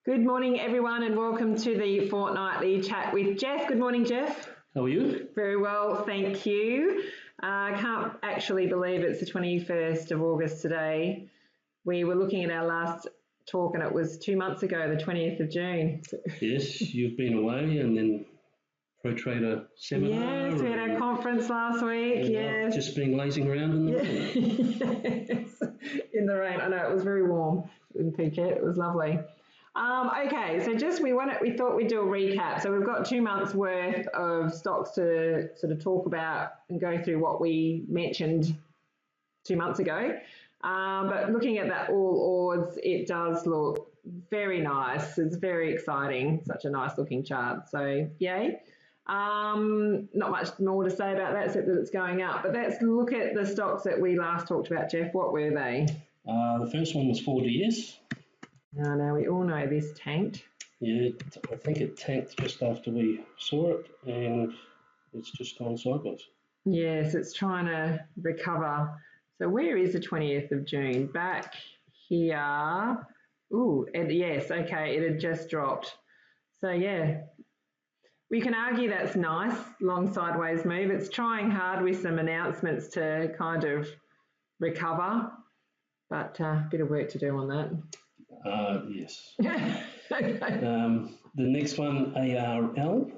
Good morning, everyone, and welcome to the Fortnightly chat with Jeff. Good morning, Jeff. How are you? Very well, thank you. I can't actually believe it's the 21st of August today. We were looking at our last talk and it was 2 months ago, the 20th of June. Yes, you've been away and then Pro Trader seminar. Yes, we had our conference last week. Yes. Just been lazing around in the rain. Yes, in the rain. I know, it was very warm in Phuket. It was lovely. Okay, so we thought we'd do a recap. So we've got 2 months worth of stocks to sort of talk about and go through what we mentioned 2 months ago. But looking at that all odds, it does look very nice. It's very exciting. Such a nice looking chart. So yay. Not much more to say about that except that it's going up. But let's look at the stocks that we last talked about, Jeff. What were they? The first one was 4DS. Now we all know this tanked. Yeah, I think it tanked just after we saw it and it's just gone sideways. Yes, it's trying to recover. So where is the 20th of June? Back here. Ooh, yes, okay, it had just dropped. So yeah, we can argue that's nice, long sideways move. It's trying hard with some announcements to kind of recover, but a bit of work to do on that. Yes. Okay. The next one, ARL.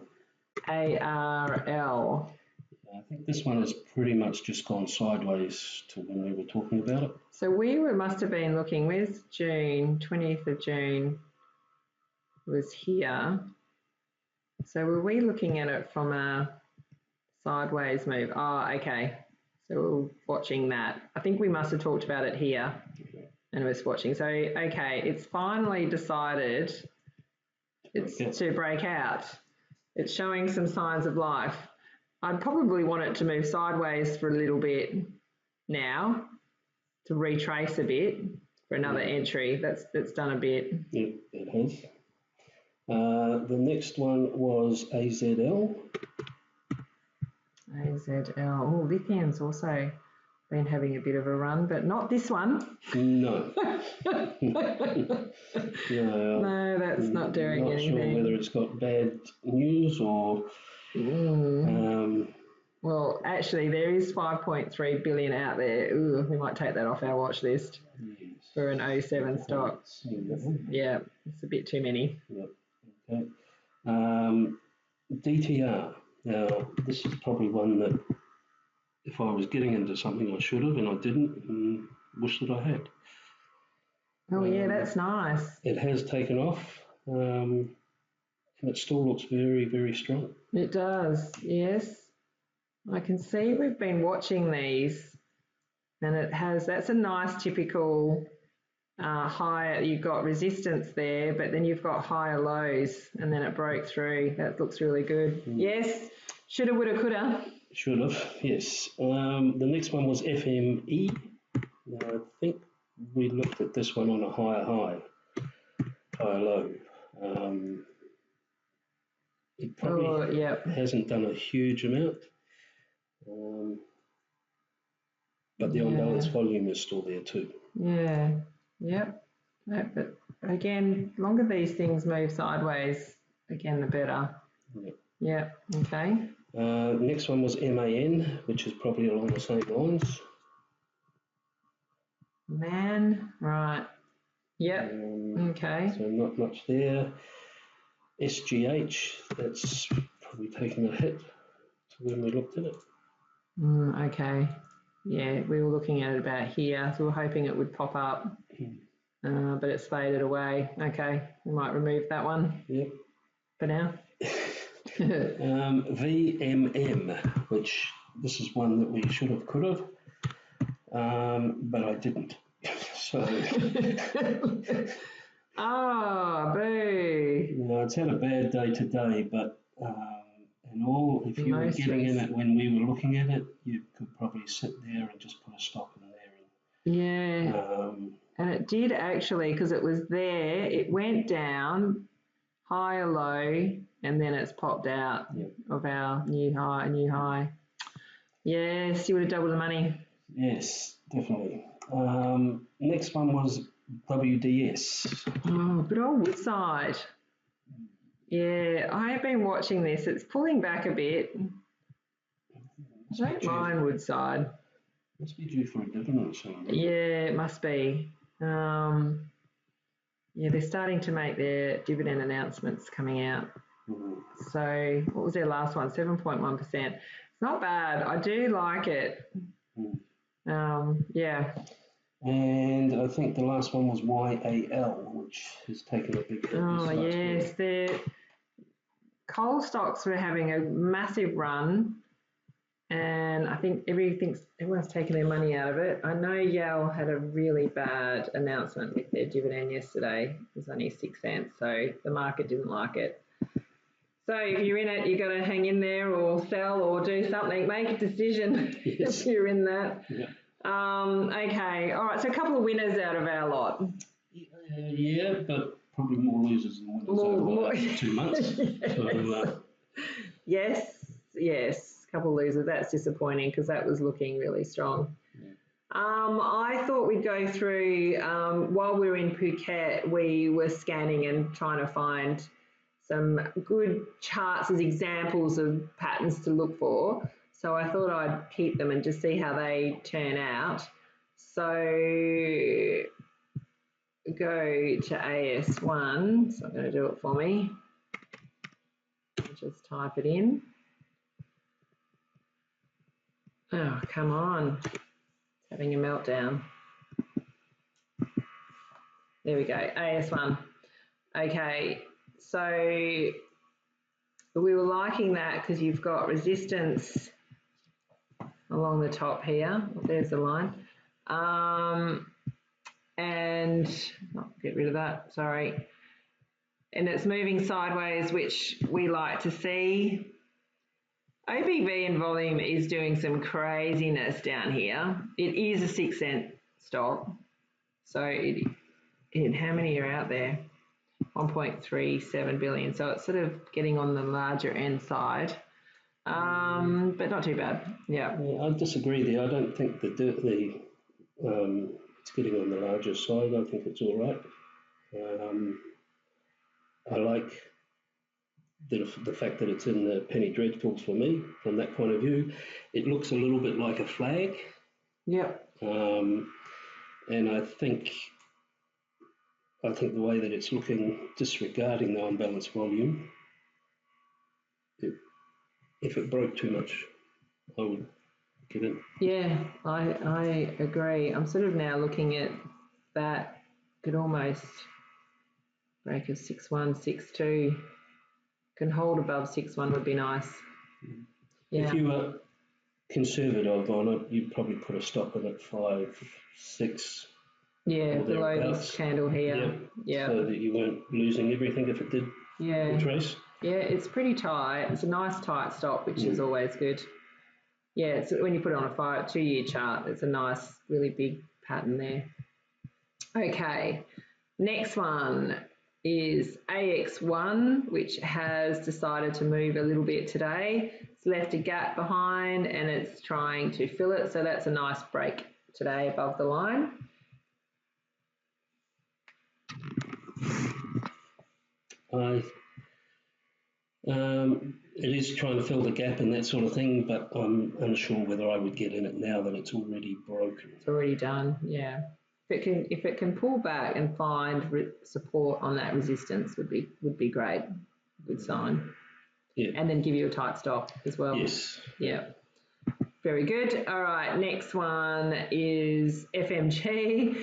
ARL. I think this one has pretty much just gone sideways to when we were talking about it. So must have been looking, where's June, 20th of June was here. So were we looking at it from a sideways move? Oh, okay. So we're watching that. I think we must have talked about it here and was watching. So, okay, it's finally decided it's to break out. It's showing some signs of life. I'd probably want it to move sideways for a little bit now to retrace a bit for another entry. That's done a bit. Yeah, it has. The next one was AZL. AZL. Oh, lithium's also been having a bit of a run, but not this one. No. No, that's not doing anything. Not sure whether it's got bad news or... Well, actually, there is 5.3 billion out there. Ooh, we might take that off our watch list for an 07 stock. Yeah, it's a bit too many. Yep. Okay. DTR. Now, this is probably one that if I was getting into something I should have and I didn't, and wish that I had. Oh, yeah, that's nice. It has taken off, and it still looks very, very strong. It does, yes. I can see we've been watching these, and that's a nice typical higher. You've got resistance there, but then you've got higher lows, and then it broke through. That looks really good. Yes, shoulda, woulda, coulda. Should have, yes. The next one was FME. Now, I think we looked at this one on a higher low. It probably hasn't done a huge amount, but the unbalanced volume is still there too. Yeah, yep. No, but again, longer these things move sideways, again, the better. Yep, okay. Next one was MAN, which is probably along the same lines. Man, right. Yep, okay. So not much there. SGH, that's probably taken a hit to when we looked at it. Okay. Yeah, we were looking at it about here, so we were hoping it would pop up, but it's faded away. Okay, we might remove that one. Yep. For now. VMM, which this is one that we should have, could have, but I didn't. So. Boo. No, it's had a bad day today, but if you were getting in it when we were looking at it, you could probably sit there and just put a stop in there. Yeah. And it did actually, because it was there, it went down, higher low, and then it's popped out of our new high. Yes, you would have doubled the money. Yes, definitely. Next one was WDS. Oh, good old Woodside. Yeah, I have been watching this. It's pulling back a bit. I don't mind Woodside. Must be due for a dividend soon. Yeah, it must be. Yeah, they're starting to make their dividend announcements coming out. So what was their last one? 7.1%. It's not bad. I do like it. Yeah. And I think the last one was YAL, which has taken a big hit. Oh, yes. Their coal stocks were having a massive run. And I think everyone's taken their money out of it. I know Yale had a really bad announcement with their dividend yesterday. It was only 6 cents, so the market didn't like it. So if you're in it, you've got to hang in there or sell or do something. Make a decision if you're in that. Yeah. Okay, all right, so a couple of winners out of our lot. Yeah, but probably more losers than winners over 2 months. Yes. So, yes. Couple of losers. That's disappointing because that was looking really strong. Yeah. I thought we'd go through, while we were in Phuket, we were scanning and trying to find some good charts as examples of patterns to look for. So I thought I'd keep them and just see how they turn out. So go to AS1. So I'm going to do it for me. Just type it in. Oh, come on. It's having a meltdown. There we go, AS1. Okay, so we were liking that because you've got resistance along the top here. There's the line. And get rid of that, sorry. And it's moving sideways, which we like to see. OBV in volume is doing some craziness down here. It is a 6 cent stock. So how many are out there? 1.37 billion. So it's sort of getting on the larger end side. But not too bad. Yeah. I disagree there. I don't think it's getting on the larger side. I think it's all right. I like the fact that it's in the penny dreadfuls for me. From that point of view, it looks a little bit like a flag. Yep. And I think the way that it's looking, disregarding the unbalanced volume, if it broke too much, I would get in. Yeah, I agree. I'm sort of now looking at that. Could almost break a 6.1, 6.2. Can hold above 6.1 would be nice. Yeah. If you were conservative on it, you'd probably put a stop in at 5.6. Yeah, below this candle here. Yeah. So that you weren't losing everything if it did retrace. Yeah, it's pretty tight. It's a nice tight stop, which is always good. Yeah, it's when you put it on a 2-year chart, it's a nice, really big pattern there. Okay, next one is AX1, which has decided to move a little bit today. It's left a gap behind and it's trying to fill it. So that's a nice break today above the line. It is trying to fill the gap and that sort of thing, but I'm unsure whether I would get in it now that it's already broken. It's already done, yeah. If it can pull back and find support on that resistance would be great. Good sign. Yeah. And then give you a tight stop as well. Yes. Yeah. Very good. All right. Next one is FMG.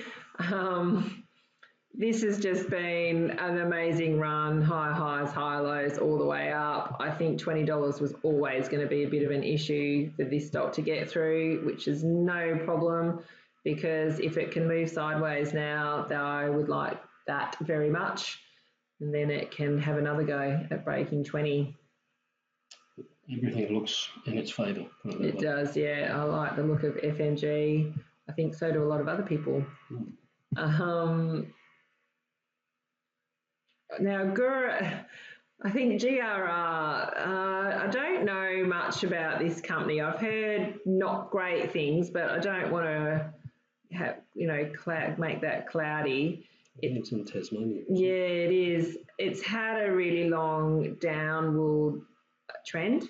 This has just been an amazing run, high highs, high lows, all the way up. I think $20 was always going to be a bit of an issue for this stock to get through, which is no problem, because if it can move sideways now, I would like that very much. And then it can have another go at breaking 20. Everything looks in its favour. It does, yeah. I like the look of FMG. I think so do a lot of other people. Now, I think GRR, I don't know much about this company. I've heard not great things, but I don't want to make that cloudy. It's in Tasmania. Yeah, it is. It's had a really long downward trend.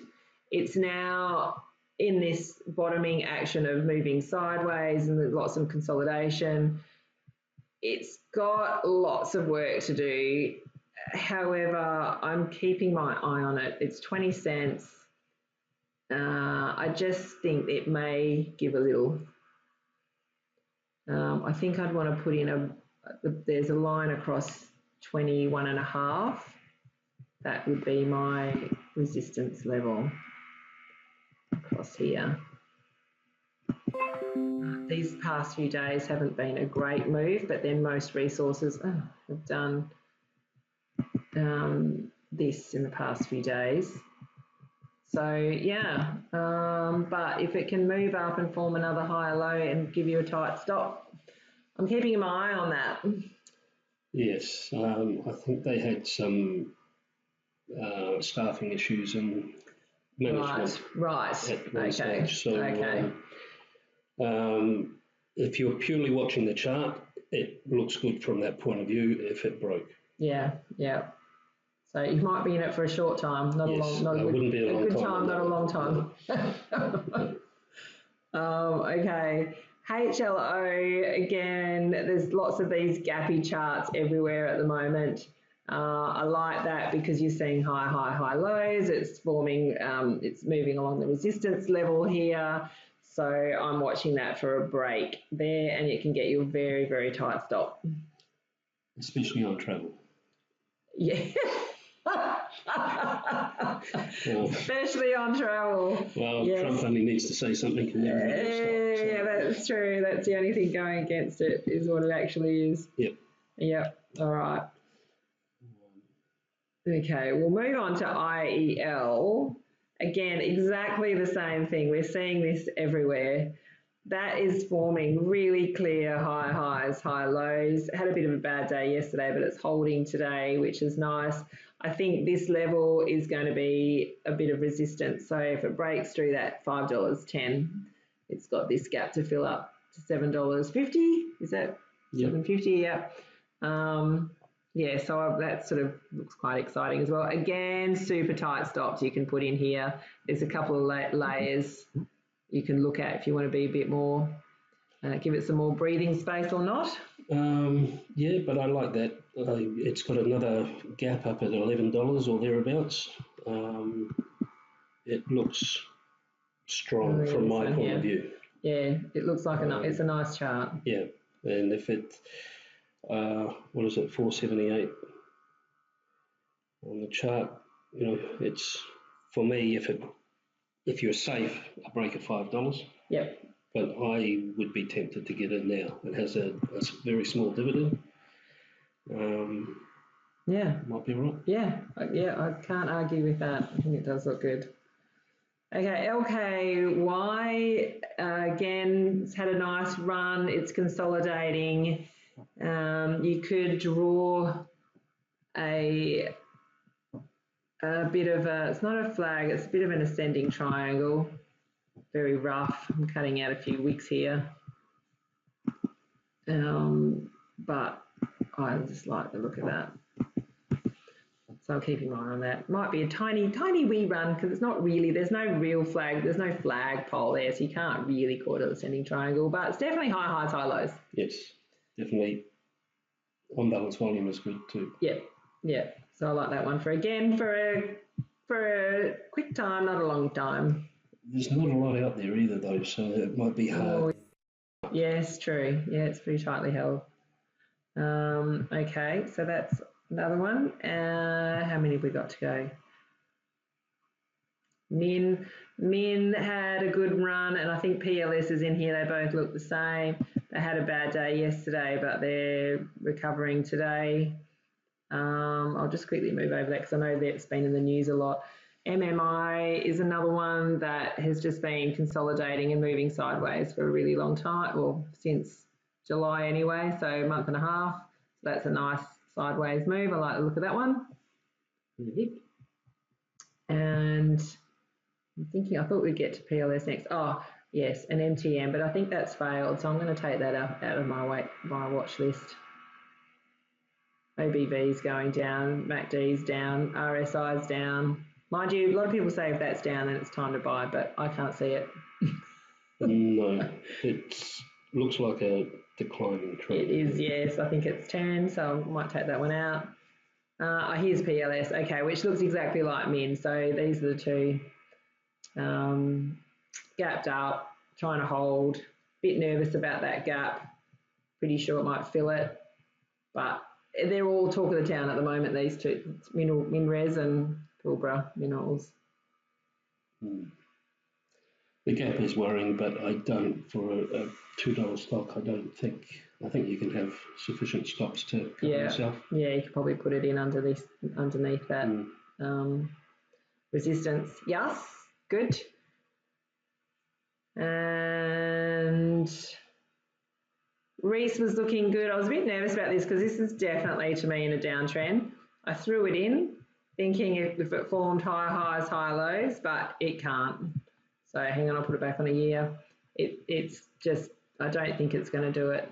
It's now in this bottoming action of moving sideways and there's lots of consolidation. It's got lots of work to do. However, I'm keeping my eye on it. It's 20 cents. I just think it may give a little. I think I'd want to put in there's a line across 21.5. That would be my resistance level across here. These past few days haven't been a great move, but then most resources have done this in the past few days. So yeah, but if it can move up and form another higher low and give you a tight stop, I'm keeping my eye on that. Yes, I think they had some staffing issues and management. Right. Okay. Stage. So, okay. If you're purely watching the chart, it looks good from that point of view. If it broke. Yeah. So you might be in it for a short time, not yes, a long, not a wouldn't be a long good time, not a long time. Okay. HLO, again, there's lots of these gappy charts everywhere at the moment. I like that because you're seeing high lows. It's forming, it's moving along the resistance level here. So I'm watching that for a break there, and it can get you a very, very tight stop. Especially on travel. Yeah. Especially on travel. Well, yes. Trump only needs to say something and everybody will stop. So. Yeah, that's true. That's the only thing going against it is what it actually is. Yep. All right. Okay, we'll move on to IEL. Again, exactly the same thing. We're seeing this everywhere. That is forming really clear high highs, high lows. Had a bit of a bad day yesterday, but it's holding today, which is nice. I think this level is going to be a bit of resistance. So if it breaks through that $5.10, it's got this gap to fill up to $7.50. Is that $7.50? Yeah. Yeah, so that sort of looks quite exciting as well. Again, super tight stops you can put in here. There's a couple of layers you can look at if you want to be a bit more, give it some more breathing space or not. Yeah, but I like that. It's got another gap up at $11 or thereabouts. It looks strong from my point of view. Yeah, it looks like it's a nice chart. Yeah, and if it, what is it, 478 on the chart, it's, for me, if you're safe, a break of $5. Yep. But I would be tempted to get in now. It has a very small dividend. Yeah. Might be right. Yeah, I can't argue with that. I think it does look good. Okay, LKY, again, it's had a nice run. It's consolidating. You could draw a bit of it's not a flag, it's a bit of an ascending triangle. Very rough. I'm cutting out a few wicks here. But I just like the look of that. So I'm keeping my eye on that. Might be a tiny wee run because it's not really, there's no real flag, there's no flag pole there, so you can't really call it an ascending triangle, but it's definitely high highs, high lows. Yes, definitely. On balance volume is good too. Yeah. So I like that one for a quick time, not a long time. There's not a lot out there either though, so it might be hard. Yes, true. Yeah, it's pretty tightly held. Okay, so that's another one. How many have we got to go? Min had a good run, and I think PLS is in here. They both look the same. They had a bad day yesterday, but they're recovering today. I'll just quickly move over that because I know that's been in the news a lot. MMI is another one that has just been consolidating and moving sideways for a really long time, or since July anyway, so a month and a half. So that's a nice sideways move. I like the look of that one. And I'm thinking, I thought we'd get to PLS next. Oh, Yes, an MTM, but I think that's failed, so I'm going to take that out of my watch list. OBV's going down, MACD's down, RSI's down. Mind you, a lot of people say if that's down, then it's time to buy, but I can't see it. No, it looks like a declining trend. It is, yes. I think it's 10, so I might take that one out. Here's PLS, okay, which looks exactly like Min. So these are the two. Gapped up, trying to hold. Bit nervous about that gap. Pretty sure it might fill it, but they're all talk of the town at the moment, these two. It's Minres and Pilbara Minerals. The gap is worrying, but I don't, for a $2 stock, I think you can have sufficient stops to cover yourself. Yeah, you could probably put it in underneath that resistance. Yes, good. And Reese was looking good. I was a bit nervous about this because this is definitely, to me, in a downtrend. I threw it in thinking if it formed high highs, high lows, but it can't. So hang on, I'll put it back on a year. It's just, I don't think it's going to do it.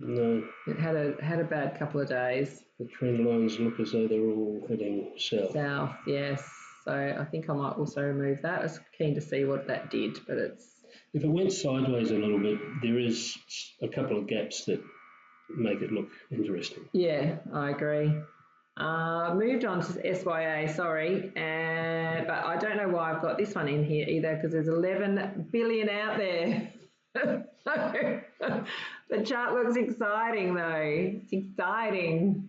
No. It had a bad couple of days. The trend lines look as though they're all heading south. South, yes. So I think I might also remove that. I was keen to see what that did, but it's... If it went sideways a little bit, there is a couple of gaps that make it look interesting. Yeah, I agree. Moved on to SYA, sorry, but I don't know why I've got this one in here either because there's 11 billion out there. The chart looks exciting though. It's exciting.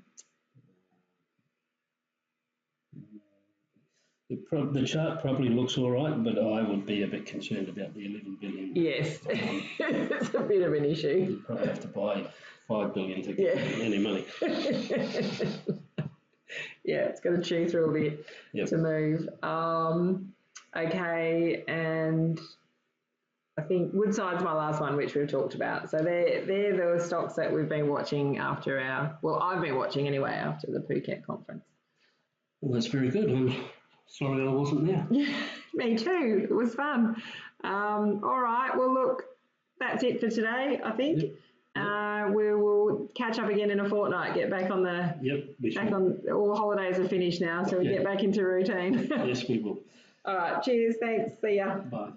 The chart probably looks all right, but I would be a bit concerned about the 11 billion. Yes, it's a bit of an issue. You probably have to buy 5 billion to get any money. Yeah, it's got to chew through a bit to move. Okay, and I think Woodside's my last one, which we've talked about. So they're the stocks that we've been watching after I've been watching anyway after the Phuket conference. Well, that's very good. I'm sorry I wasn't there. Me too. It was fun. All right. Well, look, that's it for today, I think. Yep. We will catch up again in a fortnight. Get back on the. All holidays are finished now, so we get back into routine. Yes, we will. All right. Cheers. Thanks. See ya. Bye.